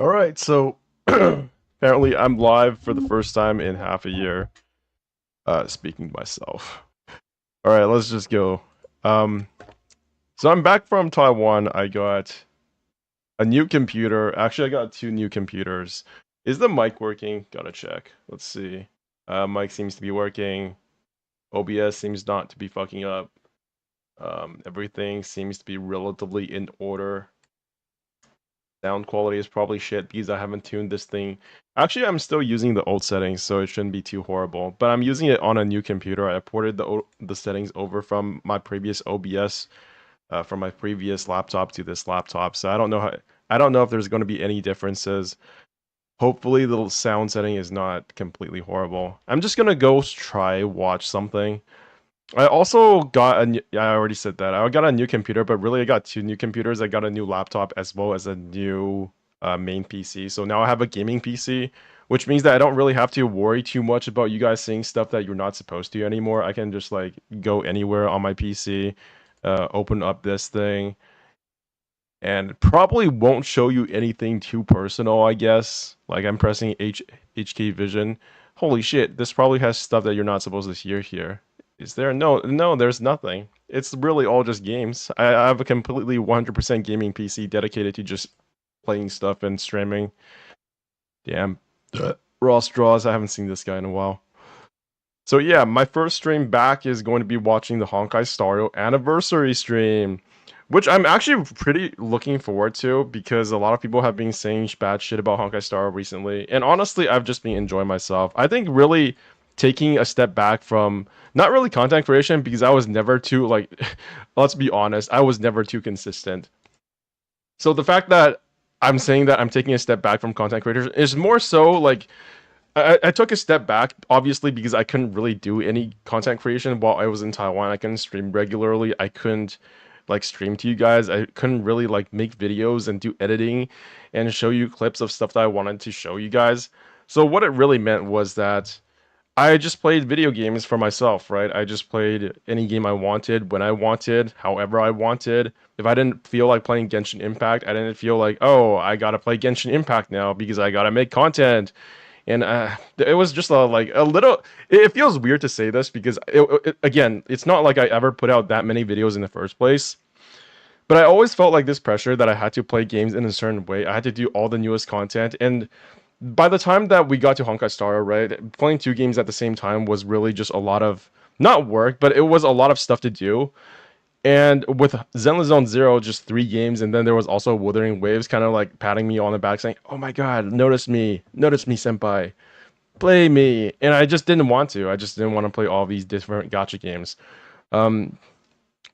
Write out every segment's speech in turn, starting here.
All right, so apparently I'm live for the first time in half a year. Speaking myself. All right, let's just go. Um, so I'm back from Taiwan. I got a new computer. Actually, I got two new computers. Is the mic working? Gotta check. Let's see. Mic seems to be working. OBS seems not to be fucking up. Everything seems to be relatively in order. Sound quality is probably shit because I haven't tuned this thing. Actually, I'm still using the old settings, so it shouldn't be too horrible. But I'm using it on a new computer. I ported the settings over from my previous OBS, from my previous laptop to this laptop. So I don't know if there's going to be any differences. Hopefully, the sound setting is not completely horrible. I'm just gonna go try watch something. I also got a new, yeah, I already said that. I got a new computer, but really I got two new computers. I got a new laptop as well as a new main PC. So now I have a gaming PC, which means that I don't really have to worry too much about you guys seeing stuff that you're not supposed to anymore. I can just like go anywhere on my PC, open up this thing, and probably won't show you anything too personal, I guess. Like I'm pressing HK Vision. Holy shit, this probably has stuff that you're not supposed to hear here. Is there? No, there's nothing. It's really all just games. I have a completely 100% gaming PC dedicated to just playing stuff and streaming. Damn. Raw straws, I haven't seen this guy in a while. So yeah, my first stream back is going to be watching the Honkai Star anniversary stream, which I'm actually pretty looking forward to because a lot of people have been saying bad shit about Honkai Star recently, and honestly, I've just been enjoying myself. I think really taking a step back from not really content creation because I was never too like, let's be honest, I was never too consistent. So the fact that I'm saying that I'm taking a step back from content creators is more so like I took a step back, obviously, because I couldn't really do any content creation while I was in Taiwan. I couldn't stream regularly. I couldn't like stream to you guys. I couldn't really like make videos and do editing and show you clips of stuff that I wanted to show you guys. So what it really meant was that I just played video games for myself, right? I just played any game I wanted, when I wanted, however I wanted. If I didn't feel like playing Genshin Impact, I didn't feel like, oh, I gotta play Genshin Impact now because I gotta make content. And it was just like a little. It feels weird to say this because again, it's not like I ever put out that many videos in the first place. But I always felt like this pressure that I had to play games in a certain way. I had to do all the newest content, and by the time that we got to Honkai Star, right, playing two games at the same time was really just a lot of not work, but it was a lot of stuff to do. And with Zenless Zone Zero, just three games, and then there was also Wuthering Waves, kind of like patting me on the back, saying, "Oh my God, notice me, senpai, play me." And I just didn't want to. I just didn't want to play all these different gotcha games. Um,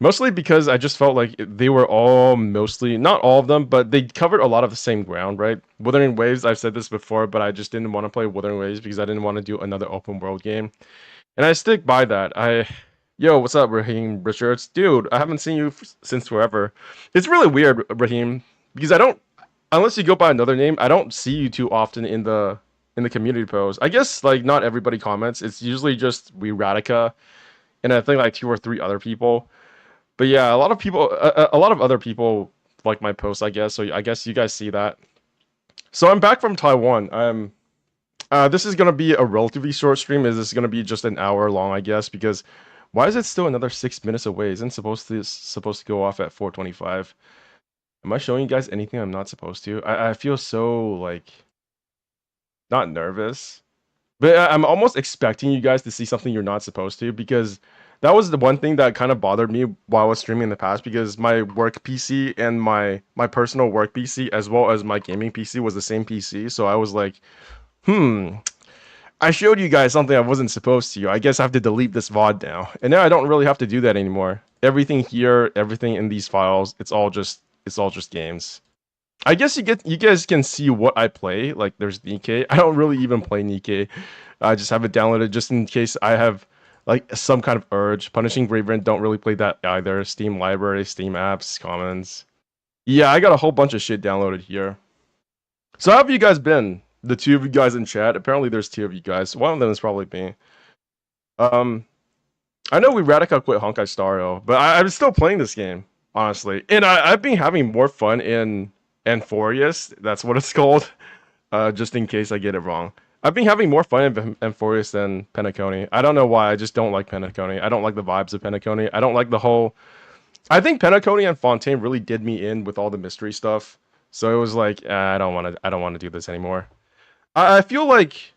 Mostly because I just felt like they were all mostly, not all of them, but they covered a lot of the same ground, right? Wuthering Waves, I've said this before, but I just didn't want to play Wuthering Waves because I didn't want to do another open world game. And I stick by that. Yo, what's up, Raheem Richards? Dude, I haven't seen you since forever. It's really weird, Raheem, because I don't, unless you go by another name, I don't see you too often in the community post. I guess like not everybody comments. It's usually just we Radica and I think like two or three other people. But yeah, a lot of people, a lot of other people like my posts, I guess. So I guess you guys see that. So I'm back from Taiwan. This is gonna be a relatively short stream. Is this gonna be just an hour long? I guess because why is it still another 6 minutes away? Isn't supposed to go off at 4:25? Am I showing you guys anything I'm not supposed to? I feel so like not nervous, but I'm almost expecting you guys to see something you're not supposed to because that was the one thing that kind of bothered me while I was streaming in the past because my work PC and my personal work PC as well as my gaming PC was the same PC. So I was like, hmm, I showed you guys something I wasn't supposed to. I guess I have to delete this VOD now. And now I don't really have to do that anymore. Everything here, everything in these files, it's all just games. I guess you guys can see what I play. Like there's Nikkei. I don't really even play Nikkei. I just have it downloaded just in case I have like some kind of urge. Punishing Graveyard don't really play that either. Steam library, Steam apps, commons. Yeah, I got a whole bunch of shit downloaded here. So how have you guys been? The two of you guys in chat. Apparently there's two of you guys. One of them is probably me. Um, I know we Radica quit Honkai Star, but I'm still playing this game, honestly. And I've been having more fun in Amphorius. That's what it's called. Just in case I get it wrong. I've been having more fun in Amphorius than Penacony. I don't know why. I just don't like Penacony. I don't like the vibes of Penacony. I don't like the whole. I think Penacony and Fontaine really did me in with all the mystery stuff. So it was like, I don't want to. I don't want to do this anymore. I feel like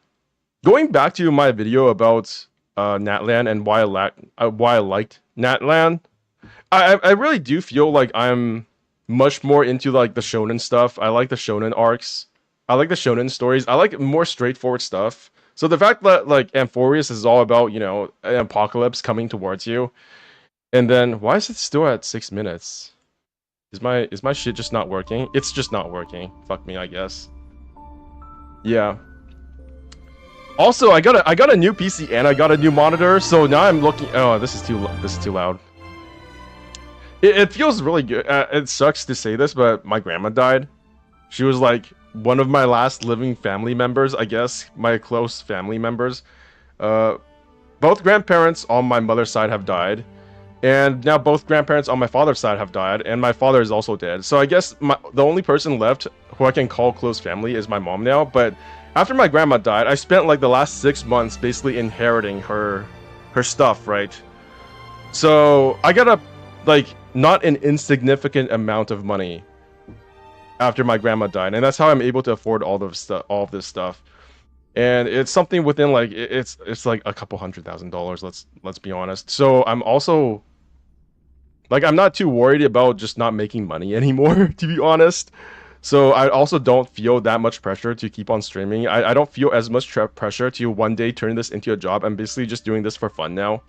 going back to my video about Natlan and why I liked Natlan. I really do feel like I'm much more into like the shonen stuff. I like the shonen arcs. I like the shonen stories. I like more straightforward stuff. So the fact that like Amphorius is all about, you know, an apocalypse coming towards you. And then why is it still at 6 minutes? Is my shit just not working? It's just not working. Fuck me, I guess. Yeah. Also, I got a new PC and I got a new monitor, so now I'm looking. Oh, this is too loud. It feels really good. It sucks to say this, but my grandma died. She was like one of my last living family members, I guess, my close family members. Both grandparents on my mother's side have died, and now both grandparents on my father's side have died, and my father is also dead. So I guess the only person left who I can call close family is my mom now. But after my grandma died, I spent like the last 6 months basically inheriting her stuff, right? So I got a like not an insignificant amount of money after my grandma died, and that's how I'm able to afford all of this stuff. And it's something within like it's like a couple $100,000. Let's be honest. So I'm also like I'm not too worried about just not making money anymore, to be honest. So I also don't feel that much pressure to keep on streaming. I don't feel as much pressure to one day turn this into a job. I'm basically just doing this for fun now.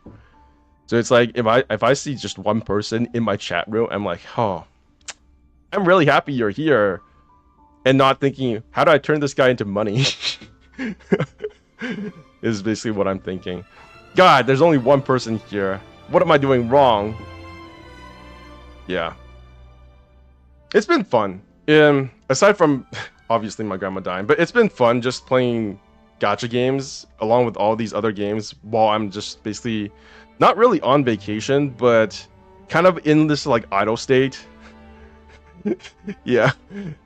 So it's like if I see just one person in my chat room, I'm like, oh, I'm really happy you're here, and not thinking, how do I turn this guy into money? Is basically what I'm thinking. God, there's only one person here. What am I doing wrong? Yeah. It's been fun. Aside from obviously my grandma dying, but it's been fun just playing gacha games along with all these other games while I'm just basically not really on vacation, but kind of in this like idle state. yeah,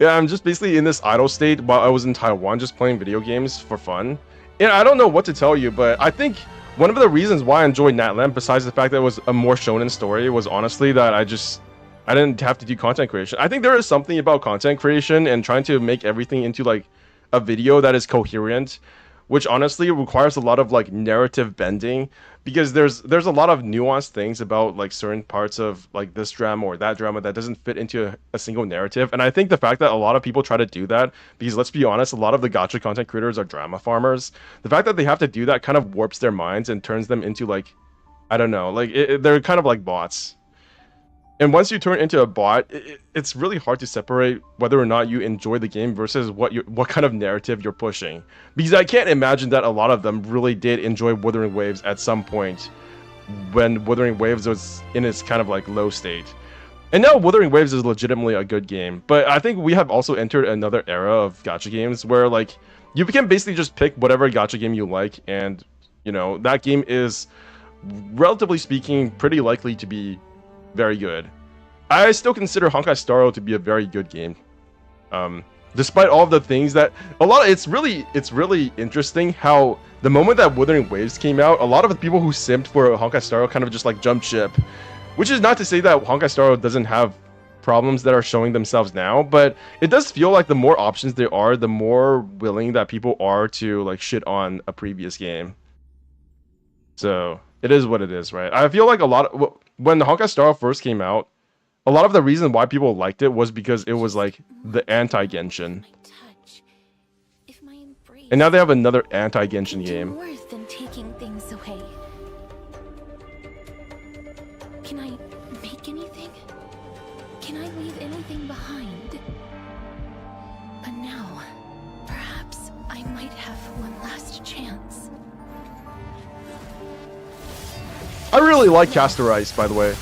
I'm just basically in this idle state while I was in Taiwan, just playing video games for fun. And I don't know what to tell you, but I think one of the reasons why I enjoyed Natlan, besides the fact that it was a more shonen story, was honestly that I didn't have to do content creation. I think there is something about content creation and trying to make everything into like a video that is coherent, which honestly requires a lot of like narrative bending, because there's a lot of nuanced things about like certain parts of like this drama or that drama that doesn't fit into a single narrative. And I think the fact that a lot of people try to do that, because let's be honest, a lot of the gacha content creators are drama farmers. The fact that they have to do that kind of warps their minds and turns them into like, I don't know, like they're kind of like bots. And once you turn into a bot, it's really hard to separate whether or not you enjoy the game versus what kind of narrative you're pushing. Because I can't imagine that a lot of them really did enjoy Wuthering Waves at some point when Wuthering Waves was in its kind of like low state. And now Wuthering Waves is legitimately a good game. But I think we have also entered another era of gacha games where like you can basically just pick whatever gacha game you like, and you know that game is, relatively speaking, pretty likely to be very good. I still consider Honkai Star Rail to be a very good game. Despite all of the things that it's really interesting how the moment that Wuthering Waves came out, a lot of the people who simped for Honkai Star Rail kind of just like jumped ship. Which is not to say that Honkai Star Rail doesn't have problems that are showing themselves now, but it does feel like the more options there are, the more willing that people are to like shit on a previous game. So it is what it is, right? I feel like when Honkai Star Rail first came out, a lot of the reason why people liked it was because it was like the anti-Genshin. And now they have another anti-Genshin game. Worse than taking things away. Can I make anything? Can I leave anything behind? But now, perhaps I might have one last chance. I really like Castorice, by the way.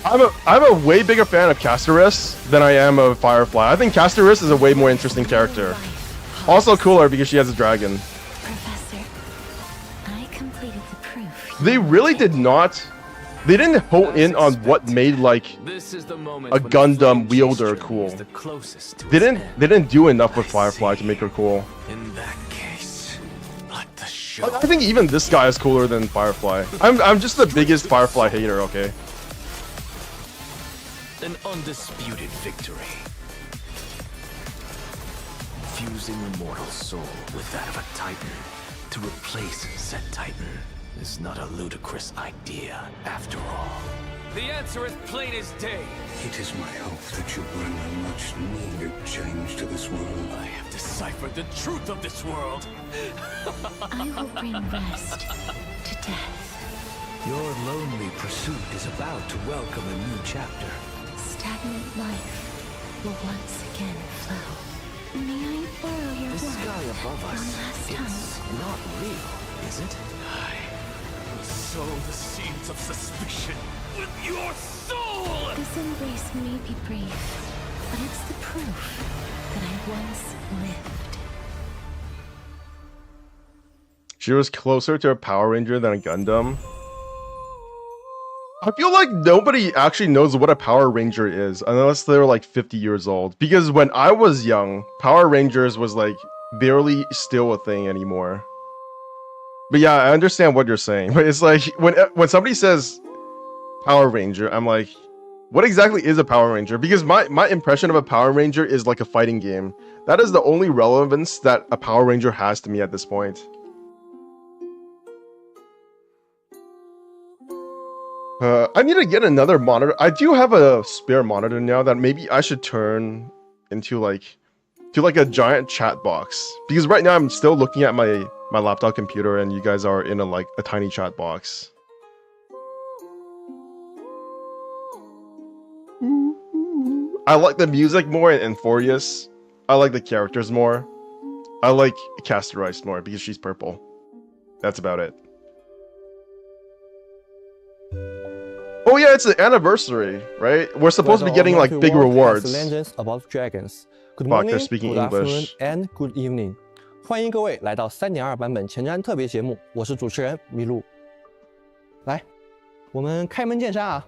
I'm a way bigger fan of Castorice than I am of Firefly. I think Castorice is a way more interesting character. Also cooler because she has a dragon. Professor, I completed the proof. They really did not They didn't hone in on what made like a Gundam wielder cool. They didn't do enough with Firefly to make her cool. In that case, let the show. I think even this guy is cooler than Firefly. I'm just the biggest Firefly hater, okay? An undisputed victory. Fusing a mortal soul with that of a Titan to replace said Titan is not a ludicrous idea after all. The answer is plain as day. It is my hope that you bring a much-needed change to this world. I have deciphered the truth of this world. I will bring rest to death. Your lonely pursuit is about to welcome a new chapter. Stagnant life will once again flow. May I borrow your The work sky above one us, last it's time? not real, is it? I will sow the seeds of suspicion with your soul! This embrace may be brief, but it's the proof that I once lived. She was closer to a Power Ranger than a Gundam. I feel like nobody actually knows what a Power Ranger is unless they're like 50 years old. Because when I was young, Power Rangers was like barely still a thing anymore. But yeah, I understand what you're saying. But it's like when somebody says Power Ranger, I'm like, what exactly is a Power Ranger? Because my impression of a Power Ranger is like a fighting game. That is the only relevance that a Power Ranger has to me at this point. I need to get another monitor. I do have a spare monitor now that maybe I should turn into like a giant chat box. Because right now I'm still looking at my laptop computer and you guys are in a tiny chat box. I like the music more in Furious. I like the characters more. I like Castorice more because she's purple. That's about it. Oh yeah, it's the anniversary, right? We're supposed to be getting like big rewards. Legends about dragons. Good Fuck, morning, they're speaking good afternoon, English. and good evening. 欢迎各位来到3.2版本前瞻特别节目，我是主持人麋鹿。来，我们开门见山啊！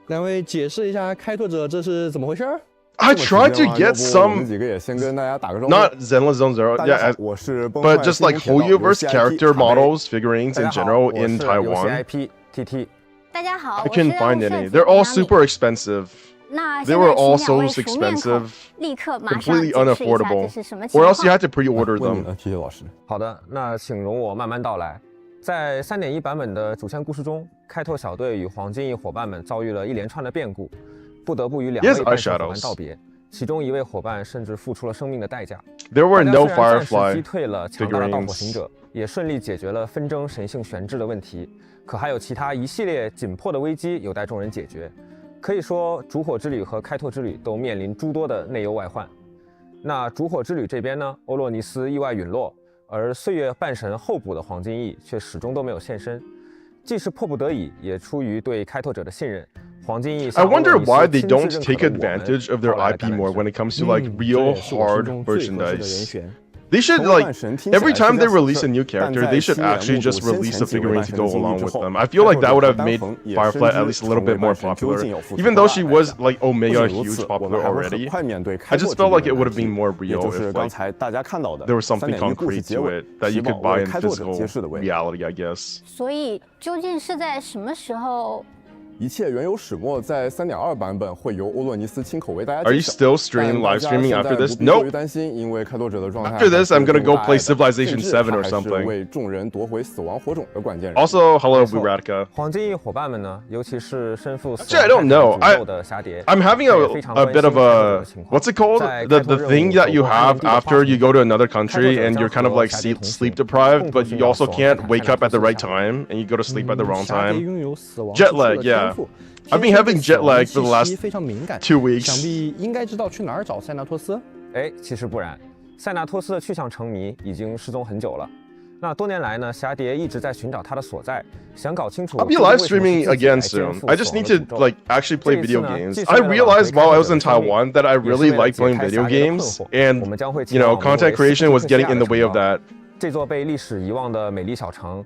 两位解释一下开拓者这是怎么回事儿？ I tried to get some 几个也先跟大家打个招呼。 not Zenless Zone Zero, 大家好 yeah, 我是崩坏 but just 新 like 铁道 whole universe 游戏 character IP 卡梅 models, figurines 大 in 家好 general 我 in 是游戏 Taiwan. IP TT。大家好， I 我是 couldn't find 设 any. 计 They're all 杨 super expensive. 那 They 现 were 在 all 请两 so 位熟面孔 expensive, 立刻马上 completely 解释一下 unaffordable. 这是什么情 Or else you 况 had to pre-order 问你 them. 了，TT 老师。好的，那请容我慢慢道来。在3.1版本的主线故事中，开拓小队与黄金翼伙伴们遭遇了一连串的变故，不得不与2 Yes, 位半神伙 eyeshadows. 伴道别，其中1位伙伴甚至付出了生命的代价。 There were 大家 no 虽然暂时 Firefly 击退了强大的盗火 figurines. 行者，也顺利解决了纷争神性悬置的问题，可还有其他一系列紧迫的危机有待众人解决。可以说，烛火之旅和开拓之旅都面临诸多的内忧外患。那烛火之旅这边呢，欧洛尼斯意外陨落，而岁月半神候补的黄金翼却始终都没有现身。既是迫不得已，也出于对开拓者的信任，黄金翼 I 向欧洛 wonder 尼斯 why they 亲自 don't 认可 take 了我们 advantage of their 抛来的 IP 橄榄 more 枝 when it comes to like real 这也是我心 hard 中最合适的人 merchandise. 选。 They should 同 like 伴神听起来 every time 是在 they 死 release a new 但 character, 在 they should 亲眼 actually 目睹 just 先 release 前 a 几位 figurine 半 to 神 go 的经历 along 之 with 后 them. I feel like that would have 开拓者 made 和单峰也 Firefly 深 at 知 least a little 成为 bit more 半神究 popular. 竟有付出 Even 多 though 大 she 的代 was 价 like 不 Omega 仅如 huge 此，我 popular 们还会很 already. 快面对 I 开拓 just 这 felt 个 like it would 难 have 题 been more 也 real 就是 if 刚 like 才大家看到的 there was something 3.1故事 concrete 结 to 尾 it that 起 you 码 could buy 为 in 开拓者 physical 揭示的位置。 reality, I guess. 所以究竟是在什么时候？一切原有始末，在3.2版本会由欧洛尼斯亲口为大家 Are 介 you 绍。 still streaming 但 live 大家 streaming 现 after 在 this? 不必过于 Nope. 担心，因为开拓者的状态 After this, I'm gonna go 还 play 是有大爱的 Civilization 甚至 7 or 他还是 something. 为众人夺回死亡火种的关键人物。 Also, hello, 没错 Buratka. 黄金翼伙伴们呢，尤其是身负死 Actually, I 亡 don't 泰 know. 坦诅咒的侠蝶 I'm having 他也非常 a 关 bit 心 of 开拓者 a 的情况。 what's it called? 在 The 开拓 the 任 thing 务 that you 走过 have 安定的 after 话 you go to another 开拓 country 者 and 将 you're kind of 和 like 侠蝶同 sleep 行 deprived, 共同 but 寻 you 找 also 死亡 can't 泰坦 wake up at the 泰坦 right time and you go to sleep at the wrong 侠蝶 time. 拥有死亡 Jet 之躯的 lag, 天 yeah. 赋 I've been 天生 having 对 jet 死亡 lag 气 for the last 息非常敏感 2 weeks. 想必应该知道去哪儿找塞纳托斯。哎，其实不然，塞纳托斯的去向成谜，已经失踪很久了。那多年来呢，侠蝶一直在寻找他的所在，想搞清楚。 I'll be live streaming again soon. I just need to like actually play video games. I realized while I was in Taiwan that I really like playing video games, and you know, content creation was getting in the way of that. 这座被历史遗忘的美丽小城，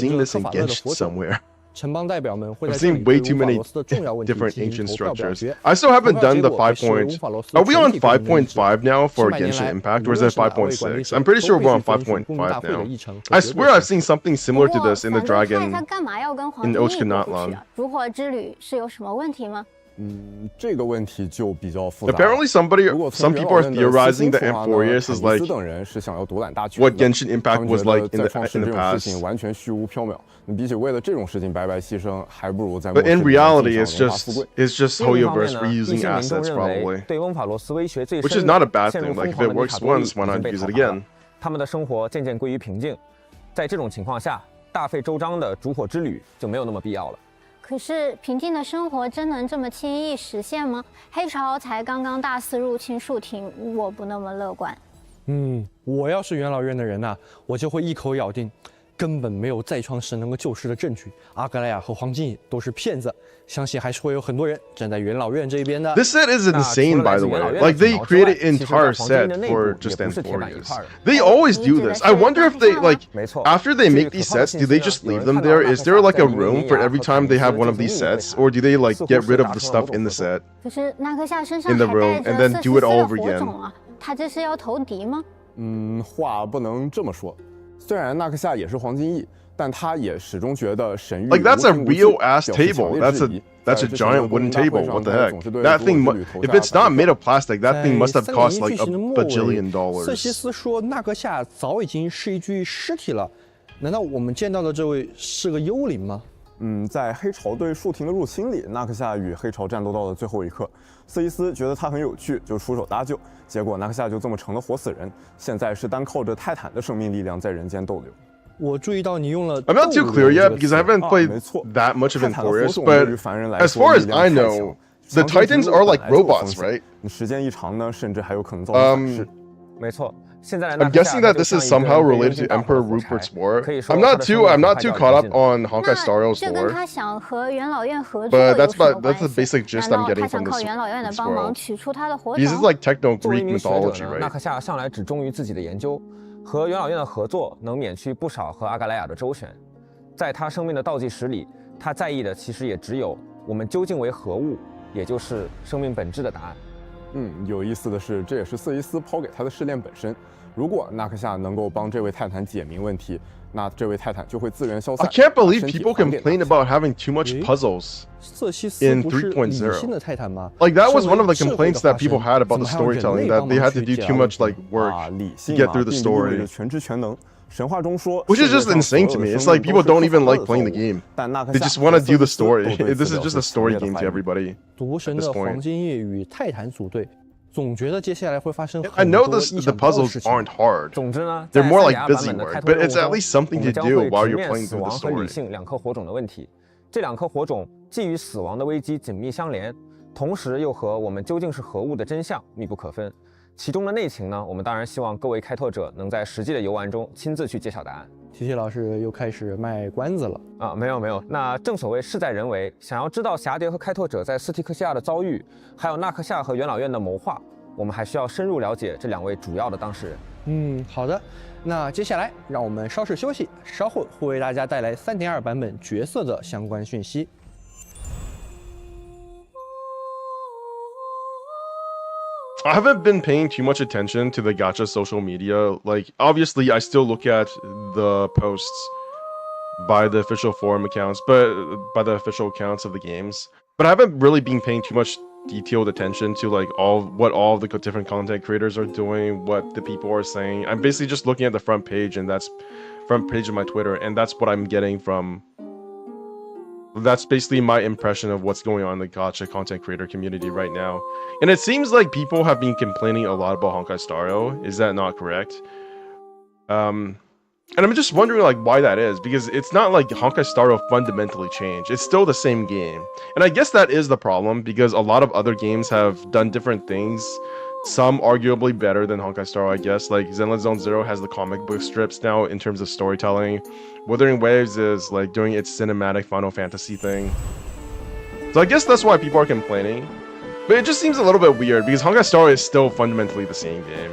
seen 这个 this 克 in 法勒的 Genshin 佛种。 somewhere. 城邦代表们会 I've 在这里 seen 对 way too 乌法 many 罗斯的重要问题 different 进行 ancient 投票表 structures. 决。 I still haven't 投票 done 结 the 果会 5 视为乌 points. 法罗斯 Are we 全 on 体公民的意志。 5.5 now for 100年 Genshin 来， Impact, 无 or is 论 it 是哪位管理 5.6? 者 I'm pretty 都 sure 会 we're 去 on 遵循公民大 5.5 会的 now. 议程和 I 决策 swear I've 程 seen 序。 something 不 similar to 过 this in the 反对派 Dragon 他干嘛要跟皇 in 帝一 Ochka 国 Not 过去 Long. 啊？烛火之旅是有什么问题吗？这个问题就比较复杂了。 Apparently, some 如果从 people 元 are 老院的私 theorizing 心 that 说法呢， Amphorius 坎 is 尼 like 斯等人是想要独揽大权 what 的。 Genshin 他 Impact 们 was 觉得 like 再创世 in 这 the 种事情 past. 完全虚无缥缈，比起为了这种事情白白牺牲，还不如在末 But 世 in 里面 reality, 尽享 it's 荣华富 just 贵。 it's just 另一方面 Hoyoverse 呢，一 reusing 些民众 assets 认为 probably, 对翁法罗斯威胁最 which 深 is 的 not a bad 陷入 thing. 疯 Like if 狂 it 的米 works 塔多利 once, why 已经 not 被 use 讨 it 伐了 again? 他们的生活渐渐归于平静。在这种情况下，大费周章的烛火之旅就没有那么必要了。可是平静的生活真能这么轻易实现吗？黑潮才刚刚大肆入侵树亭，我不那么乐观。我要是元老院的人呐，我就会一口咬定，根本没有再创世能够救世的证据。阿格莱亚和黄金野都是骗子，相信还是会有很多人站在元老院这一边的。 This set is insane, by the way. Like they created an entire set for just Amphorius. They always do this. I wonder if they like 没错 after they make these sets, do they just leave them there? Is there like a room for every time they have one of these sets, or do they like get rid of the stuff in the set? 可是纳克夏身上 In the 还 room, 带 and 着 then 瑟 do 西 it 斯 all 的 over 火 again. 种啊，他这是要投敌吗？话不能这么说。虽然纳克夏也是黄金翼，但他也始终觉得神域 Like that's a 无凭无据 real ass 表示强 table. 烈 That's 质 a 疑 that's 在 a 之前的 giant 公民 wooden 大会 table. 上 What the 他 heck? 总是对 That 烛火 thing, 之旅投 if 下 it's not 反对 made of plastic, that 在 thing must have 3 cost 年 like 剧情的 a 末尾 bajillion 瑟西 dollars. 斯说纳克夏早已经是一具尸体了，难道我们见到的这位是个幽灵吗？在黑潮对树亭的入侵里，纳克夏与黑潮战斗到了最后一刻，瑟伊斯觉得他很有趣，就出手搭救，结果纳克夏就这么成了活死人，现在是单靠着泰坦的生命力量在人间逗留。我注意到你用了 I'm not too clear yet because I haven't 没 played 错 that much of 泰坦的火 Amphorius, 种对于 but 凡人来 as 说 far as 力量 I 太 know, 强 the 强行植 Titans 入 are 本 like 来就有风 robots, 险 right? 你时间一长呢，甚至还有可能造成反噬。没错，现在的 I'm guessing that this is somehow related to Emperor Rupert's war. I'm not too caught up on Honkai Star Rail's 这跟 lore. 他想和元老院合作 But 有 that's 什么 about 关 that's the 系？ basic gist 难 I'm 道 getting 他想 from 靠 this 元老院的 this 帮忙 world. 取出他的火 Because it's 种？ like techno 作为一 Greek 名学者 mythology, 呢， right? 纳克夏向来只忠于自己的研究，和元老院的合作能免去不少和阿格莱亚的周旋。在他生命的倒计时里，他在意的其实也只有我们究竟为何物，也就是生命本质的答案。有意思的是，这也是瑟伊斯抛给他的试炼本身。如果纳克夏能够帮这位泰坦解明问题，那这位泰坦就会自愿消散。 I can't believe 把身体 people 还给 complain 纳克夏 about having too much 诶 puzzles. 瑟西斯 In 不是理 3.0性的泰坦吗？ Like that was 身为 one of the 智慧的 complaints that 化 people 身 had about 怎 the 么还要人 storytelling 类 that 帮 they 忙 had to 去 do 解 too 答 much 问 like 题 work 理 to 性 get 嘛 through the 并不意味着 story. 全知全能。神话中说 Which is 世 just 界上 insane 所 to 有 me. 的 It's 生 like 命 people 都 don't 是 even 克 like 的 playing the 造物 game. 但纳克 They 夏 just want to 和 do the 瑟西斯都 story. 对 This 此 is 表 just a 示强 story 烈的 game 怀 to 疑 everybody. 赌神的 At this point 黄金叶与泰坦组队，总觉得接下来会发生 I 很 know 多 the 意想不到的 puzzles 事情。 aren't hard. 总之呢， They're 在 more 三 like 甲版 busy 本的 work, 开拓 but 任务 it's at 中， least something 我 to 们将 do 会 while 直 you're 面 playing 死 through the 亡和理 story. 性两颗火种的问题。这两颗火种既与死亡的危机紧密相连，同时又和我们究竟是何物的真相密不可分。其中的内情呢，我们当然希望各位开拓者能在实际的游玩中亲自去揭晓答案。提提老师又开始卖关子了。没有，那正所谓事在人为，想要知道侠蝶和开拓者在斯提克西亚的遭遇，还有纳克夏和元老院的谋划，我们还需要深入了解这两位主要的当事人。好的，那接下来让我们稍事休息，稍后会为大家带来3.2版本角色的相关讯息。I haven't been paying too much attention to the gacha social media. Like, obviously, I still look at the posts by the official forum accounts, but by the official accounts of the games. But I haven't really been paying too much detailed attention to like what all the different content creators are doing, what the people are saying. I'm basically just looking at the front page, and that's front page of my Twitter, and that's what I'm getting from. That's basically my impression of what's going on in the gacha content creator community right now. And it seems like people have been complaining a lot about Honkai Star Rail. Is that not correct? And I'm just wondering like why that is, because it's not like Honkai Star Rail fundamentally changed. It's still the same game. And I guess that is the problem, because a lot of other games have done different things. Some arguably better than Honkai Star Rail, I guess. Like Zenless Zone Zero has the comic book strips now in terms of storytelling. Wuthering Waves is like doing its cinematic Final Fantasy thing. So I guess that's why people are complaining. But it just seems a little bit weird, because Honkai Star Rail is still fundamentally the same game.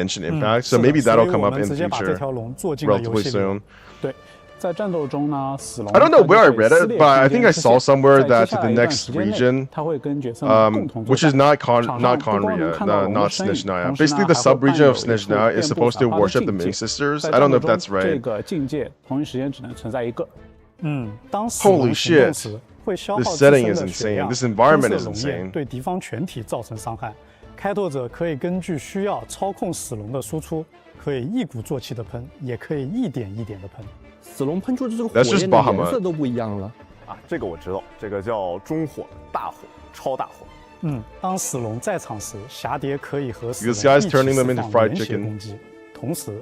Genshin Impact, so maybe that'll come up in the 直接把这 future 条龙做进了游 relatively 戏里。 soon. 对，在战斗中呢，死龙 I don't know where I read it, 它就会 but I think I 撕裂 saw somewhere 在 that 接下 the 来一段 next 时间内 region, 它会跟角色们共同作 which is 战。 not 场上 not 不光 Conria, 能看到龙的 not 身影， Snezhnaya. 同时 Basically, 呢 the 还会 sub-region 伴有 of 一处 Snezhnaya 遍 is 布 supposed 散 to 花的 worship the 境 Ming 界。 Sisters. 在 I 战 don't 斗 know if 中 that's right. 这个境界同一时间只能存在一个。当死 Holy 龙行动 shit. 时，会消 This 耗自 setting 身 is 的血 insane. 量， This environment 喷 is 射龙焰 insane. 对敌方全体造成伤害。开拓者可以根据需要操控死龙的输出，可以一鼓作气的喷，也可以一点一点的喷。死龙喷出的这个火 That's just 焰的 Bahamut. 颜色都不一样了。啊，这个我知道，这个叫中火、大火、超大火。当死龙在场时，蛱蝶可以和死龙 This guy's 一起 turning them 释 into 放 fried 连血 chicken. 攻击，同时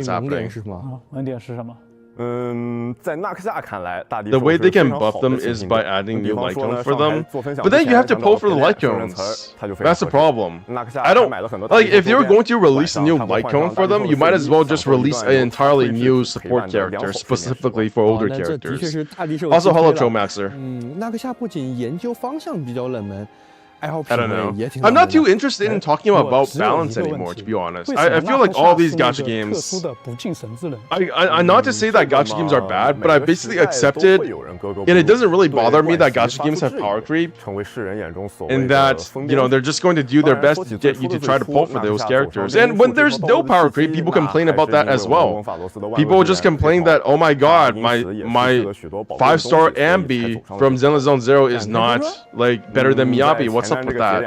that's 萌点 happening. 是什么？啊，萌点是什么？在纳克夏看来，大地 The 兽 way 是 they 非 can 常 buff 好的 them 前 is 进 by 者 adding 比 new 方 light 说 cone 呢， for 上海 them. 做分享 But then 之 you 前 have to 看到 pay for the 点 light 生人词 cones. 它就非常 That's the 合适 problem. 纳克夏 I 还 don't 买了很多 like if they were 大地 going to 兽周边 release a new 晚上 light 看 cone 到 for 大 them, 地 you 兽 might 的 as 随 well 机 just 享受一 release 段 an 由 entirely 它 new 陪 support 伴的良 character 好睡眠时 specifically for 哦 older 那这的确 characters. 是大地兽的 Also, 金 hello, 推了 Chomaxer. 纳克夏不仅研究方向比较冷门，爱好 I 品 don't 味 know. 也挺 I'm 让 not 人 too interested in talking about balance anymore, to be honest. I feel like all these gacha games. I'm not to say that gacha games are bad, but I basically accepted, and it doesn't really bother me that gacha games have power creep, and that, you know, they're just going to do their best to get you to try to pull for those characters. And when there's no power creep, people complain about that as well. People just complain that, oh my god, my 5-star Ambi from Zenless Zone Zero is not like better than Miyabi. What's up with that?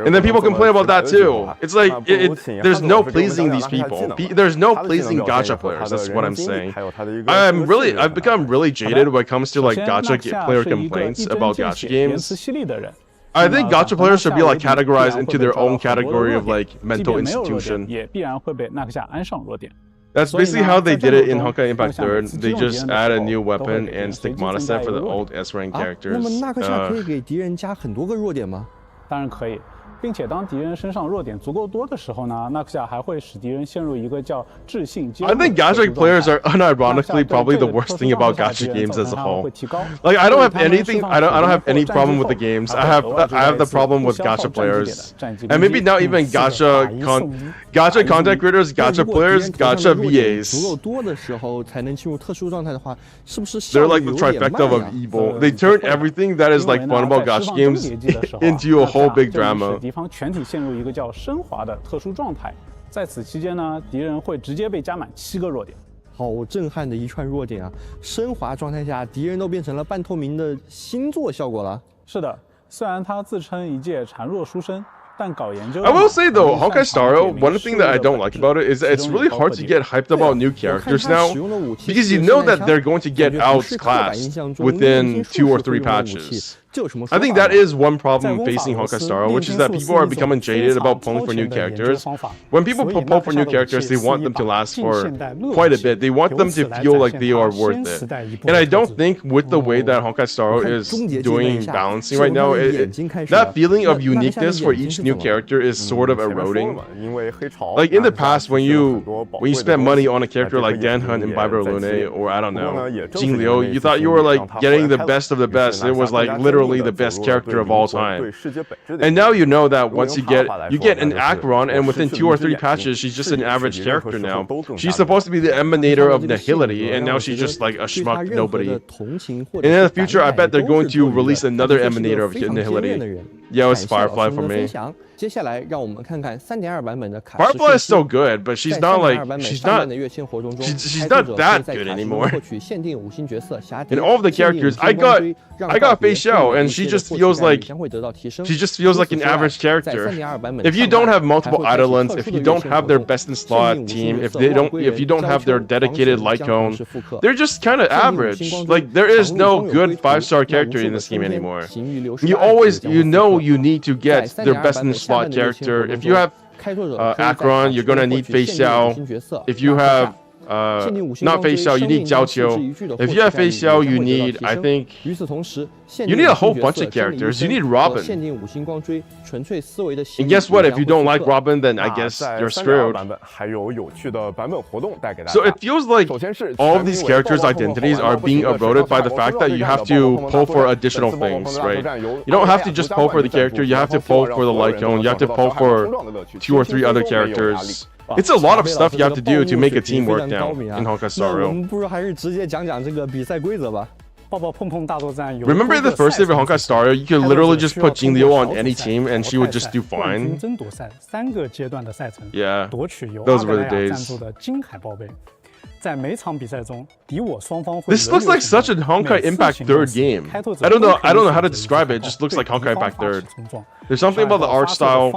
And then people complain about that too. It's like there's no pleasing these people. There's no pleasing gacha players. That's what I'm saying. I've become really jaded when it comes to like gacha player complaints about gacha games. I think gacha players should be like categorized into their own category of like mental institution. That's basically how they did it in Honkai Impact 3rd. They just add a new weapon and stick monoset for the old S rank characters. 那么纳克夏可以给敌人加很多个弱点吗？当然可以。并且当敌人身上弱点足够多的时候呢，纳克夏还会使敌人陷入一个叫智性接。I think gacha players are unironically probably the worst thing about gacha games as a whole. Like I don't have anything. I don't have any problem with the games. I have the problem with gacha players, and maybe not even gacha content creators, gacha players, gacha VAs. 足够多的时候才能进入特殊状态的话，是不是 They're like the trifecta of evil. They turn everything that is like fun about gacha games into a whole big drama. 敌方全体陷入一个叫升华的特殊状态，在此期间呢，敌人会直接被加满7个弱点。好震撼的一串弱点啊！升华状态下，敌人都变成了半透明的星座效果了。是的，虽然他自称一介孱弱书生。 I will say though, Honkai Star Rail, one thing that I don't like about it is that it's really hard to get hyped about new characters now, because you know that they're going to get outclassed within 2 or 3 patches. I think that is one problem facing Honkai Star Rail, which is that people are becoming jaded about pulling for new characters. When people pull for new characters, they want them to last for quite a bit. They want them to feel like they are worth it. And I don't think with the way that Honkai Star Rail is doing balancing right now, that feeling of uniqueness for each new character is sort of eroding. Like in the past, when you spent money on a character like Danhun in Biber Lune, or I don't know, Jing Liu, you thought you were like getting the best of the best. It was like literally the best character of all time. And now you know that once you get an Acheron, and within 2 or 3 patches, she's just an average character now. She's supposed to be the emanator of nihility, and now she's just like a schmuck nobody. And in the future, I bet they're going to release another emanator of nihility. Yeah, it was Firefly for me. 接下来让我们看看 3.2 版本的卡。 Firefly is still good, but she's not like she's not that good anymore. In all of the characters, I got Fei Xiao, and she just feels like an average character. If you don't have multiple Eidolons, if you don't have their best in slot team, if you don't have their dedicated light cone, they're just kind of average. Like there is no good 5-star character in this game anymore. You need to get their best in slot character. If you have Acheron, you're gonna need Fei Xiao. If you have not Fei Xiao, you need Jiao Qiu. If you have Fei Xiao, you need, I think, you need a whole bunch of characters. You need Robin. And guess what? If you don't like Robin, then I guess you're screwed. So it feels like all of these characters' identities are being eroded by the fact that you have to pull for additional things, right? You don't have to just pull for the character, you have to pull for the light cone, you have to pull for 2 or 3 other characters. It's a lot of stuff you have to do to make a team work now in Honkai Star Rail. 我们不如还是直接讲讲这个比赛规则吧。 Remember the first day of Honkai Star Rail, you could literally just put Jing Liu on any team and she would just do fine. Yeah, those were the days. This looks like such a Honkai Impact 3rd game. I don't know how to describe it. It just looks like Honkai Impact 3rd. There's something about the art style.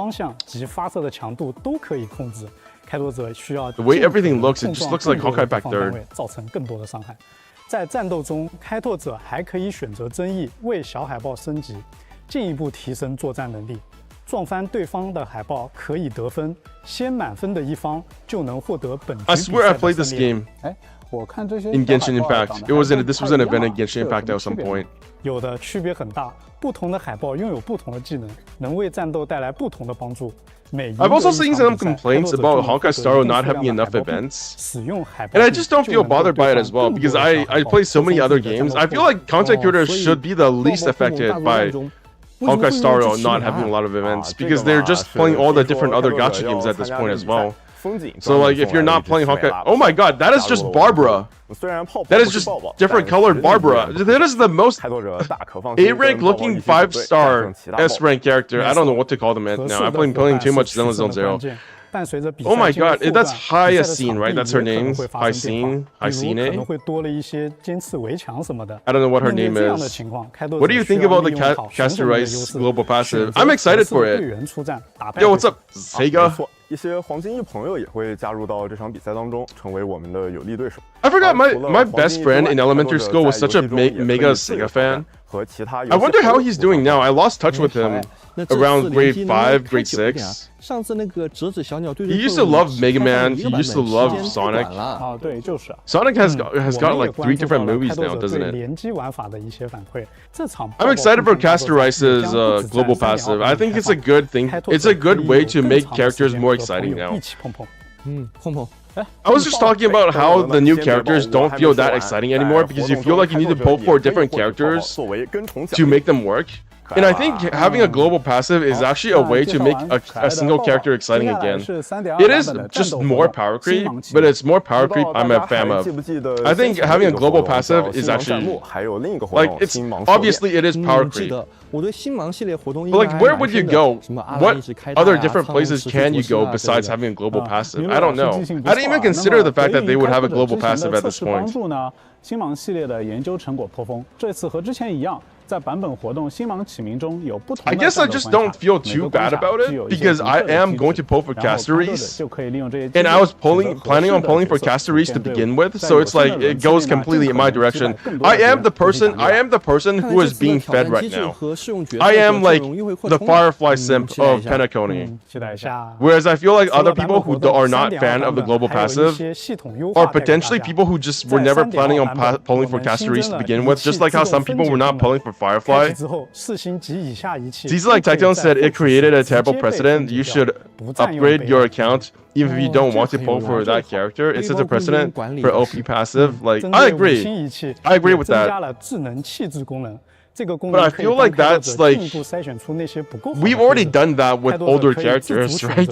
The way everything looks, it just looks like Honkai Impact 3rd. 在战斗中，开拓者还可以选择增益为小海豹升级，进一步提升作战能力。撞翻对方的海豹可以得分，先满分的一方就能获得本局比赛的胜利。 I swear I played this game. 我看这些 in Genshin Impact. This was an event in Genshin Impact at some point. 有的区别很大，不同的海豹拥有不同的技能，能为战斗带来不同的帮助。 I've also seen some complaints about Honkai Star Rail not having enough events, and I just don't feel bothered by it as well because I play so many other games. I feel like content creators should be the least affected by Honkai Star Rail not having a lot of events because they're just playing all the different other gacha games at this point as well. So like if you're not playing Honkai, oh my god, that is just Barbara. That is just different colored Barbara. That is the most A rank looking 5-star S rank character. I don't know what to call them now. I've been playing too much Zenless Zone Zero. Oh my god, that's Hyacine, right? That's her name. Hyacine. Hyacine. I don't know what her name is. What do you think about the Caster Rice global passive? I'm excited for it. Yo, what's up, Sega? 一些黄金一朋友也会加入到这场比赛当中，成为我们的有力对手。 I forgot my best friend in elementary school was such a mega Sega fan. I wonder how he's doing now. I lost touch with him around grade 5, grade 6. 上次那个折纸小鸟队 He used to love Mega Man. He used to love Sonic. Sonic has got like 3 different movies now, doesn't it? I'm excited for Caster Rice's global passive. I think it's a good thing. It's a good way to make characters more exciting now. I was just talking about how the new characters don't feel that exciting anymore because you feel like you need to pull for different characters to make them work. And I think having a global passive is actually a way to make a single character exciting again. It is just more power creep, but it's more power creep I'm a fan of. I think having a global passive is actually, like, it's obviously it is power creep. But like, where would you go? What other different places can you go besides having a global passive? I don't know. I didn't even consider the fact that they would have a global passive at this point. 星芒系列的研究成果颇丰，这次和之前一样，在版本活动星芒启明中有不同的 I guess I just don't feel too bad about it because I am going to pull for Casteries, and I was planning on pulling for Casteries to begin with, so it's like it goes completely in my direction. I am the person who is being fed right now. I am like the Firefly simp of Penacony. Whereas I feel like other people who are not fan of the global passive are potentially people who just were never planning on pulling for Casteries to begin with, just like how some people were not pulling for Firefly. Ziza like Tectone said it created a terrible precedent. You should upgrade your account even if you don't want to pull for that character. It sets a precedent for OP passive. Like, I agree with that. But I feel like that's like, we've already done that with older characters, right?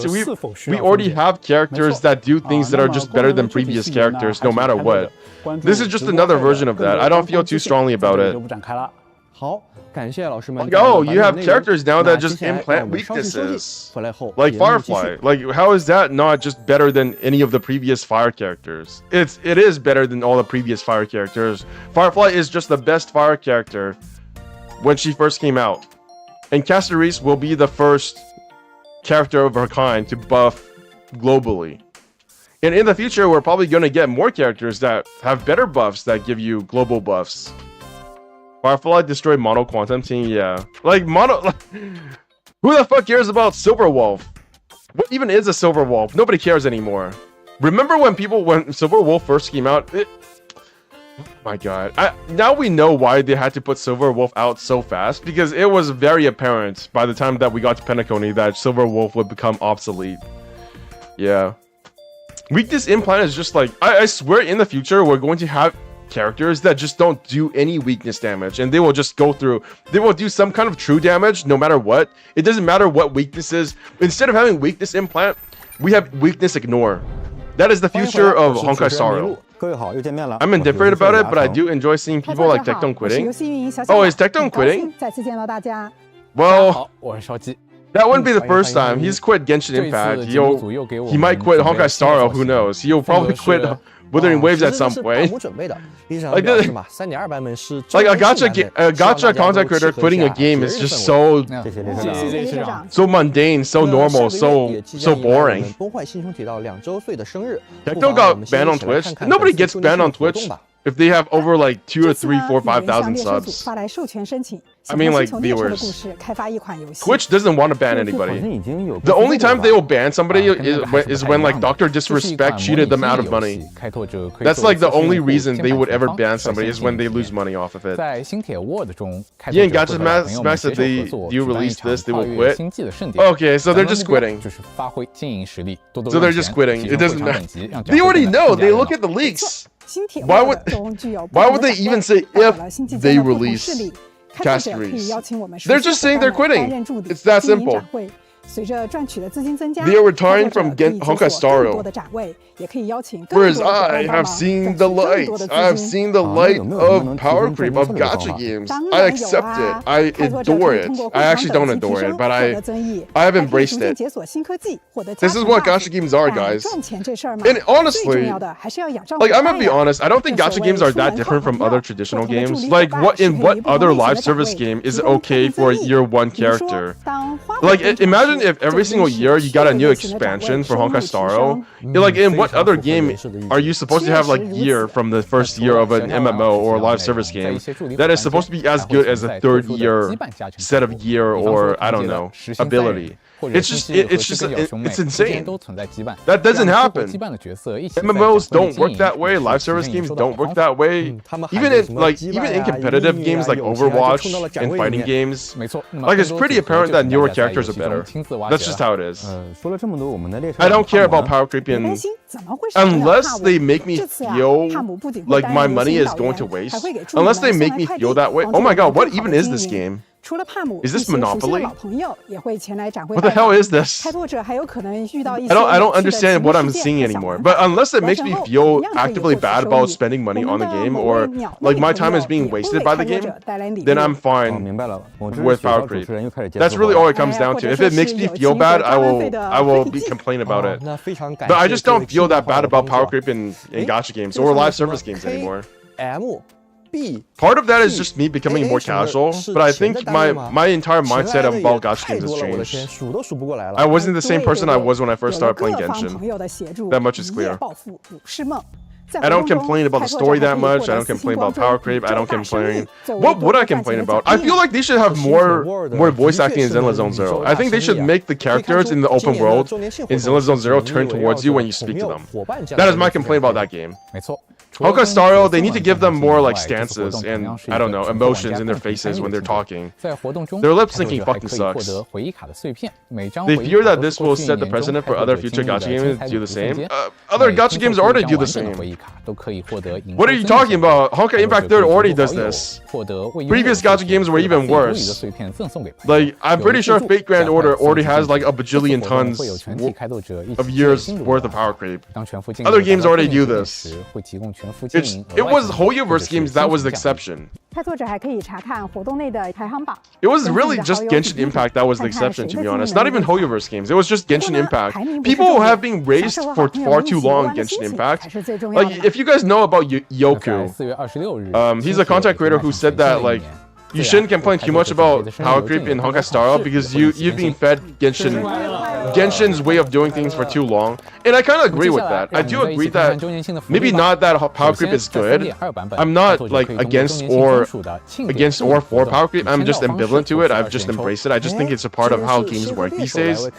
We already have characters that do things that are just better than previous characters, no matter what. This is just another version of that. I don't feel too strongly about it. Like, oh, you have characters now that just implant weaknesses, like Firefly. Like, how is that not just better than any of the previous Fire characters? It is better than all the previous Fire characters. Firefly is just the best Fire character when she first came out, and Casteries will be the first character of her kind to buff globally. And in the future, we're probably going to get more characters that have better buffs that give you global buffs. Firefly destroyed Mono Quantum Team, yeah. Like, Mono... Who the fuck cares about Silver Wolf? What even is a Silver Wolf? Nobody cares anymore. Remember when Silver Wolf first came out? Oh my god. Now we know why they had to put Silver Wolf out so fast, because it was very apparent by the time that we got to Penacony that Silver Wolf would become obsolete. Yeah. Weakness implant is just like, I swear in the future we're going to have characters that just don't do any weakness damage, and they will just go through, they will do some kind of true damage no matter what. It doesn't matter what weakness is. Instead of having weakness implant, we have weakness ignore. That is the future of Honkai Star Rail. I'm indifferent about it, but I do enjoy seeing people like Tectone quitting. Oh, is Tectone quitting? Well, that wouldn't be the first time. He's quit Genshin Impact. He might quit Honkai Star Rail, who knows? He'll probably quit Wuthering Waves at some point. Like a gacha content creator quitting a game is just so mundane, so normal, so boring. Tectone got banned on Twitch. Nobody gets banned on Twitch if they have over like 2 or 3, 4, 5,000 subs. I mean, like, viewers. Twitch doesn't want to ban anybody. The only time they will ban somebody is when like Dr. Disrespect cheated them out of money. That's like the only reason they would ever ban somebody, is when they lose money off of it. Yeah, and Gacha Max said you release this, they will quit. Okay, so they're just quitting. So they're just quitting. It doesn't matter. They already know. They look at the leaks. Why would they even say if they release? casteries. They're just saying they're quitting. It's that simple. 随着赚取的资金增加 They are retiring from Honkai Star Rail. 多的展位，也可以邀请 Whereas I have seen the light. I have seen the light of power creep of gacha games. I accept it. I adore it. I actually don't adore it, but I have embraced it. This is what gacha games are, guys. And honestly, like I'm gonna be honest, I don't think gacha games are that different from other traditional games. Like what other live service game is it okay for your one character? Like imagine if every single year you got a new expansion for Honkai Star Rail. Like in what other game are you supposed to have like year from the first year of an MMO or live service game that is supposed to be as good as a third year set of year or I don't know ability? It's insane. That doesn't happen. MMOs don't work that way. Live service games don't work that way. Even in competitive games like Overwatch and fighting games, like it's pretty apparent that newer characters are better. That's just how it is. I don't care about power creeping unless they make me feel like my money is going to waste. Unless they make me feel that way. Oh my god, what even is this game? Is this Monopoly? What the hell is this? I don't understand what I'm seeing anymore. But unless it makes me feel actively bad about spending money on the game or like my time is being wasted by the game, then I'm fine with power creep. That's really all it comes down to. If it makes me feel bad, I will be complaining about it. But I just don't feel that bad about power creep in gacha games or live service games anymore. Part of that is just me becoming more casual, but I think my entire mindset about gacha games has changed. I wasn't the same person I was when I first started playing Genshin. That much is clear. I don't complain about the story that much. I don't complain about power creep. I don't complain. What would I complain about? I feel like they should have more voice acting in Zenless Zone Zero. I think they should make the characters in the open world in Zenless Zone Zero turn towards you when you speak to them. That is my complaint about that game. Honkai Star Rail, they need to give them more like stances and I don't know, emotions in their faces when they're talking. Their lip syncing fucking sucks. They fear that this will set the precedent for other future gacha games to do the same. Other gacha games already do the same. What are you talking about? Honkai Impact 3 already does this. Previous gacha games were even worse. Like, I'm pretty sure Fate Grand Order already has like a bajillion tons of years worth of power creep. Other games already do this. It was Hoyoverse games that was the exception. It was really just Genshin Impact that was the exception, to be honest. Not even Hoyoverse games. It was just Genshin Impact. People have been raised for far too long Genshin Impact. Like, if you guys know about Yoku, he's a content creator who said that, like, you shouldn't complain too much about power creep in Honkai Star Rail because you've been fed Genshin's way of doing things for too long. And I kind of agree with that. I do agree that maybe not that power creep is good. I'm not like against or for power creep. I'm just ambivalent to it. I've just embraced it. I just think it's a part of how games work these days.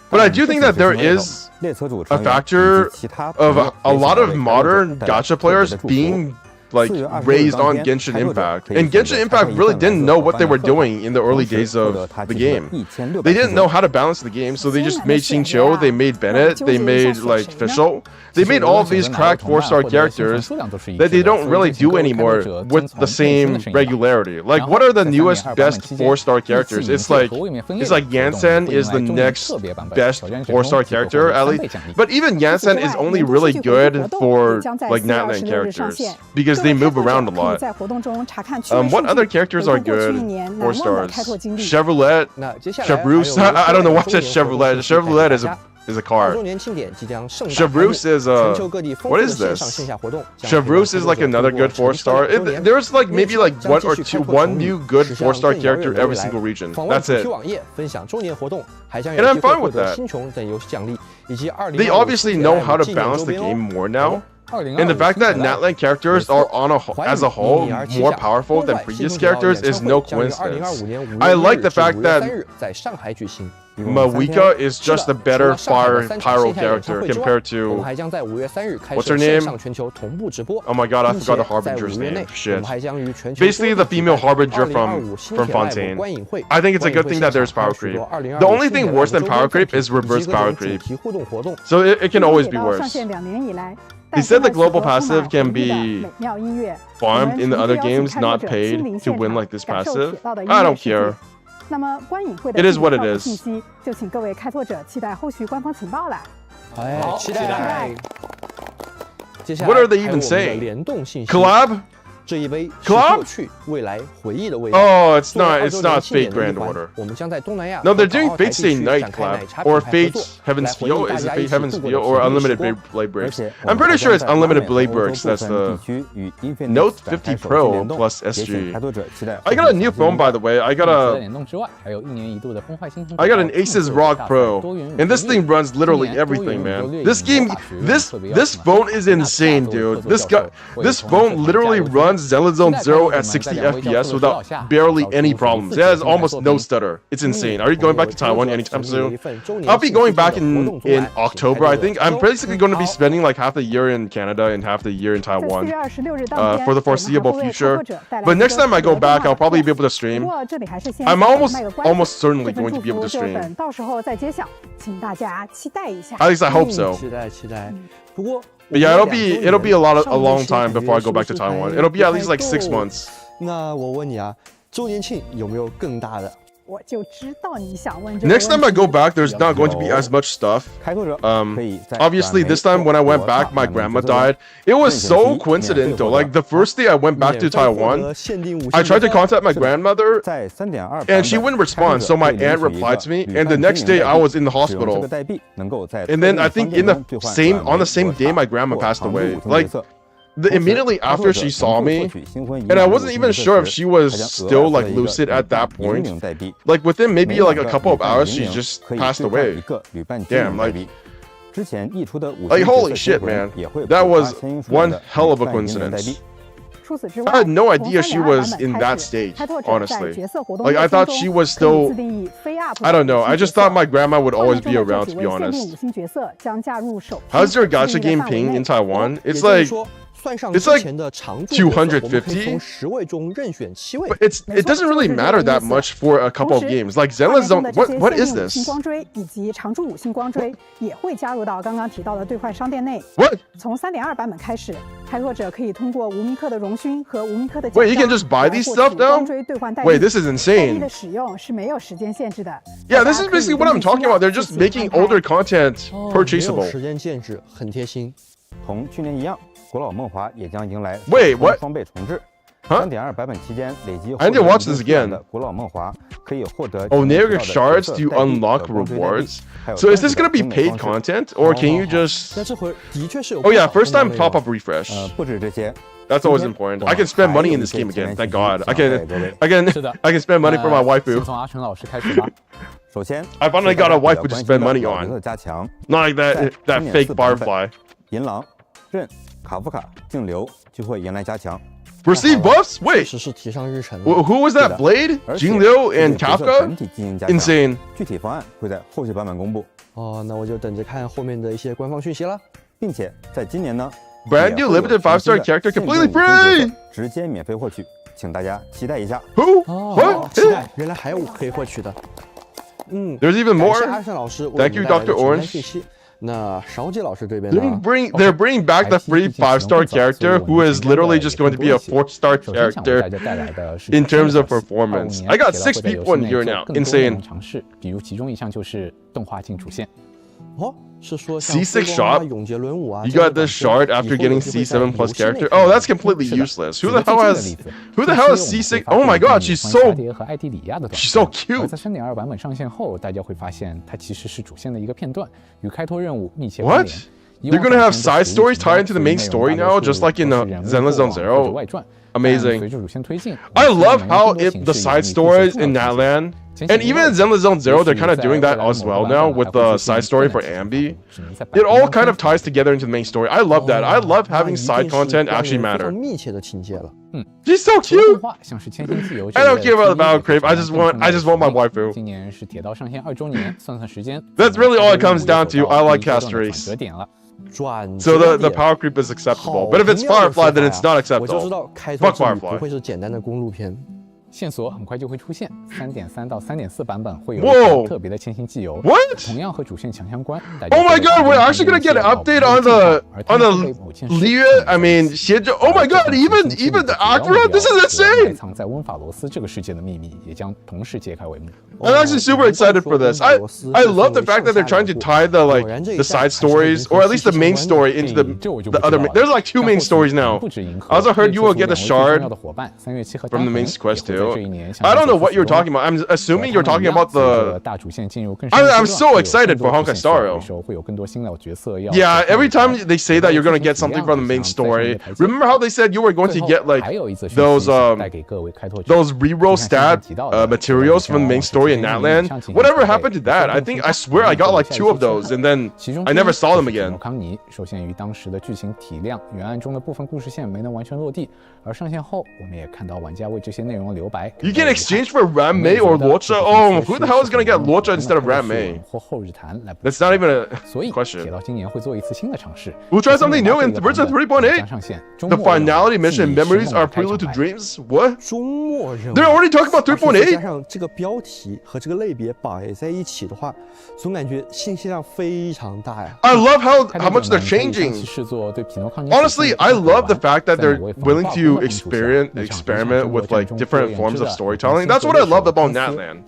But I do think that there is a factor of a lot of modern gacha players being like raised on Genshin Impact, and Genshin Impact really didn't know what they were doing in the early days of the game. They didn't know how to balance the game, so they just made Xingqiu, they made Bennett, they made like Fischl, they made all of these cracked 4-star characters that they don't really do anymore with the same regularity. Like, what are the newest best 4-star characters? It's like Yansen is the next best 4-star character at least, but even Yansen is only really good for like Natlan characters because they move around a lot. What other characters are good 4 stars? Chevrolet, Chevrouse. I don't know why I said Chevrolet. Chevrolet is a car. Chevrouse is what is this? Chevrouse is like another good 4-star. There's like maybe like one new good 4-star character every single region. That's it. And I'm fine with that. They obviously know how to balance the game more now. And the fact that Natlan characters are as a whole more powerful than previous characters is no coincidence. I like the fact that Mawika is just a better pyro character compared to what's her name? Oh my god, I forgot the Harbinger's name. Shit. Basically the female Harbinger from Fontaine. I think it's a good thing that there's power creep. The only thing worse than power creep is reverse power creep. So it can always be worse. They said the global passive can be farmed in the other games, not paid to win like this passive. I don't care. 那么观影会的 It is what it 信 is. 息，就请各位开拓者期待后续官方情报了。哎，期待。接下来 What are they 还有 even 我们的 saying? 联动信息。 Collab? 这一杯是 Collab? 过去、未来、回忆的味道。 Oh, it's 作为 not. 澳 It's 洲 not 年轻年 Fate 的一 Grand 环 Order. 我们将在东南亚 No, 和 they're 港 doing 澳台 Fate 地 Stay 区 Night 展开 collab 奶茶 or 品牌合 Fate 作， Heaven's 来回 Feel. 忆大 Is it 家 Fate 一起 Heaven's 度过 Feel 的 or 童年时 Unlimited 光。 Blade Breaks? I'm pretty sure it's Unlimited Blade Breaks. That's the Note 50 Pro plus SG. I got a new phone, by the way. I got an Asus ROG Pro, and this thing runs literally everything, man. This game, this phone is insane, dude. This phone literally runs Zenless Zone Zero at 60 FPS without barely any problems. It has almost no stutter. It's insane. Are you going back to Taiwan anytime soon? I'll be going back in October. I think I'm basically going to be spending like half the year in Canada and half the year in Taiwan for the foreseeable future. But next time I go back, I'll probably be able to stream. I'm almost certainly going to be able to stream. 到时候再揭晓，请大家期待一下。 At least I hope so. 期待。不过 But yeah, it'll be a long time before I go back to Taiwan. It'll be at least like 6 months. 那我问你啊，周年庆有没有更大的？我就知道你想问这个问题。 Next time I go back, there's not going to be as much stuff. Obviously, this time when I went back, my grandma died. It was so coincidental. Like the first day I went back to Taiwan, I tried to contact my grandmother, and she wouldn't respond. So my aunt replied to me, and the next day I was in the hospital. And then I think on the same day, my grandma passed away. Like. Immediately after she saw me, and I wasn't even sure if she was still like lucid at that point. Like within maybe like a couple of hours, she just passed away. Damn, like holy shit, man. That was one hell of a coincidence. I had no idea she was in that state, honestly. Like I thought she was still, I don't know, I just thought my grandma would always be around, to be honest. How's your gacha game ping in Taiwan? It's like 250. But it doesn't really matter that much for a couple of games. Like Zenless Zone, what is this? 星光追以及常驻5星光追也会加入到刚刚提到的兑换商店内。 What? 从 3.2 版本开始，开拓者可以通过无名课的荣勋和无名课的 Wait, you can just buy these stuff now? Wait, this is 代币 insane. 的使用是没有时间限制的。 Yeah, this is basically what I'm talking about. They're just making older content 没有 purchasable. 时间限制，很贴心。同去年一样，国老梦华也将迎来 Wait, what? 双倍重置。 Huh? 3.2 版本期间累计 I need to watch this again. 的国老梦华可以获得 Oneric shards to unlock rewards. So is this gonna be paid content, or can you just? 那这回的确是有 Oh yeah, first time pop-up refresh. 不止这些。 That's always important. I can spend money in this game again. Thank God. I can spend money for my waifu. 从阿成老师开始吧。首先 I finally got a waifu to spend money on. 的加强， Not like that fake barfly. 银狼、刃、卡夫卡、净流就会迎来加强。 Receive buffs? 确 Wait, 实是提上日程了。 who was that? Blade, 而且 Jingliu, and 对角色 Kafka? 整体进行加强。 Insane. 具体方案会在后续版本公布。哦，那我就等着看后面的一些官方讯息啦。并且在今年呢 Brand new limited 5-star character completely free. 直接免费获取，请大家期待一下。 Who? 哦， What? 期待，原来还有可以获取的。There's even 感谢 more. 阿胜老师为我 Thank 们 you, 带来的 Dr. 直观 Orange. 信息。那勺姐老师这边呢？ They're bringing back the free 5-star character who is literally just going to be a 4-star character in terms of performance. I got 6 people in here now. Insane. 尝试，比如其中一项就是动画镜主线。哦，是说像 C6 飞光啊 shot? 永劫轮舞啊 You 这样 got 的 this 版 shard 本 after 以后 getting 有机会在 C7 plus 游戏内 character? 看 Oh, 到 that's completely 是的 useless. 举 Who 个 the 最 hell 近的 has? 例子 Who the hell is 之前 C6? 我们 Oh 会 my 发 God, 现 she's 关 so 沙爹和艾蒂里亚的短 she's so 片 cute. 而在 3.2 版本上线后，大家会发现它其实是主线的一个片段，与开拓任务密切关 What? 联。 They're gonna have side stories tied into the main story now, just like in Zenless Zone Zero. 外传 Amazing. 随着主线推进 I love how the side stories in Natland, and even in Zenless Zone Zero, they're kind of doing that as well now with the side story for Ambi. It all kind of ties together into the main story. I love that. I love having side content actually 非 matter. 常密切的情节了。 She's so 除了 cute. 动画，像是《千星自由》 I don't care about the Battle Crave. I just want my waifu. 今年是铁道上线2周年，算算时间。 That's really all it comes down to. I like cast race. 转折点了。 转 So 折 the 点 power creep is acceptable. 好 But if it's 妙的说 Firefly, then 法 it's not 我就知 acceptable. 道开拓 Fuck 之旅不 Firefly. 会是简单的公路片。线索很快就会出现，3.3到3.4版本会有 Whoa 特别的千星机油， What? 同样和主线强相关。 Oh my god, we're actually gonna get an update on the Leah. I mean, oh my god, even the Akira, this is insane. 藏在温法罗斯这个世界的秘密也将同时揭开帷幕。 I'm actually super excited for this. I love the fact that they're trying to tie the side stories, or at least the main story, into the other. There's like 2 main stories now. I also heard you will get a shard from the main quest too. I don't know what you're talking about. I'm assuming you're talking about the. I'm so excited for Honkai Star Rail. Yeah, every time they say that you're gonna get something from the main story. Remember how they said you were going to get like those reroll stat materials from the main story in Natland? Whatever happened to that? I swear I got like 2 of those, and then I never saw them again. 康尼受限于当时的剧情体量，原案中的部分故事线没能完全落地，而上线后我们也看到玩家为这些内容留白。You can exchange for Ranmei or Luocha? Oh, who the hell is gonna get Luocha instead of Ranmei? 或后日谈来。 That's not even a 所以 question. 铁道今年会做一次新的尝试。 We'll try something new in version 3.8. 上线 The finality mission memories are prelude to dreams. What? 周末任务 They're already talking about 3.8. 加上这个标题和这个类别摆在一起的话，总感觉信息量非常大呀。 I love how much they're changing. Honestly, I love the fact that they're willing to experiment with like different forms of storytelling. That's what I love about Natland.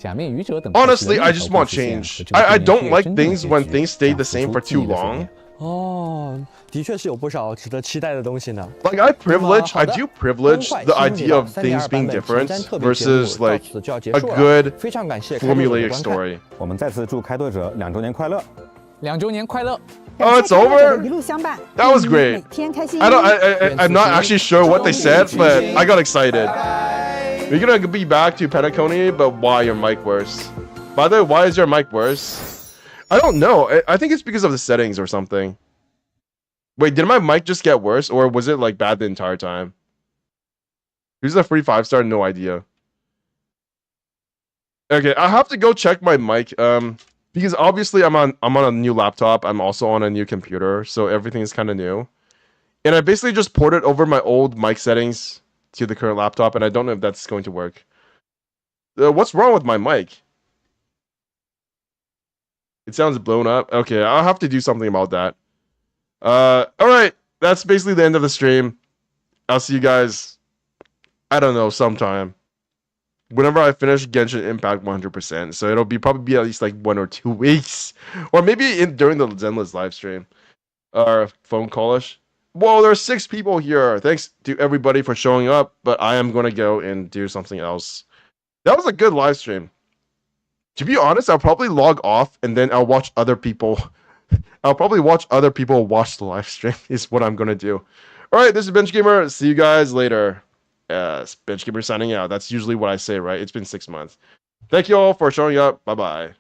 Honestly, I just want change. I don't like things when things stay the same for too long. 哦，的确是有不少值得期待的东西呢。 Like I do privilege the idea of things being different versus like a good formulaic story. 我们再次祝开拓者2周年快乐！2周年快乐！ Oh, it's over? 一路相伴， That was great. 每天开心。 I'm not actually sure what they said, but I got excited. We're gonna be back to Penacony, but why your mic worse? By the way, why is your mic worse? I don't know. I think it's because of the settings or something. Wait, did my mic just get worse, or was it like bad the entire time? Who's a free 5-star? No idea. Okay, I have to go check my mic. Because obviously I'm on a new laptop. I'm also on a new computer, so everything is kind of new. And I basically just ported over my old mic settings to the current laptop, and I don't know if that's going to work. What's wrong with my mic? It sounds blown up. Okay, I'll have to do something about that. Alright, that's basically the end of the stream. I'll see you guys, I don't know, sometime. Whenever I finish Genshin Impact 100%. So it'll probably be at least like 1 or 2 weeks. Or maybe during the Zenless live stream. Or phone callish. Whoa, there's 6 people here. Thanks to everybody for showing up. But I am going to go and do something else. That was a good live stream. To be honest, I'll probably log off and then I'll watch other people. I'll probably watch other people watch the live stream is what I'm going to do. Alright, this is Bench Gamer. See you guys later. Bench Gamer signing out. That's usually what I say, right? It's been 6 months. Thank you all for showing up. Bye-bye.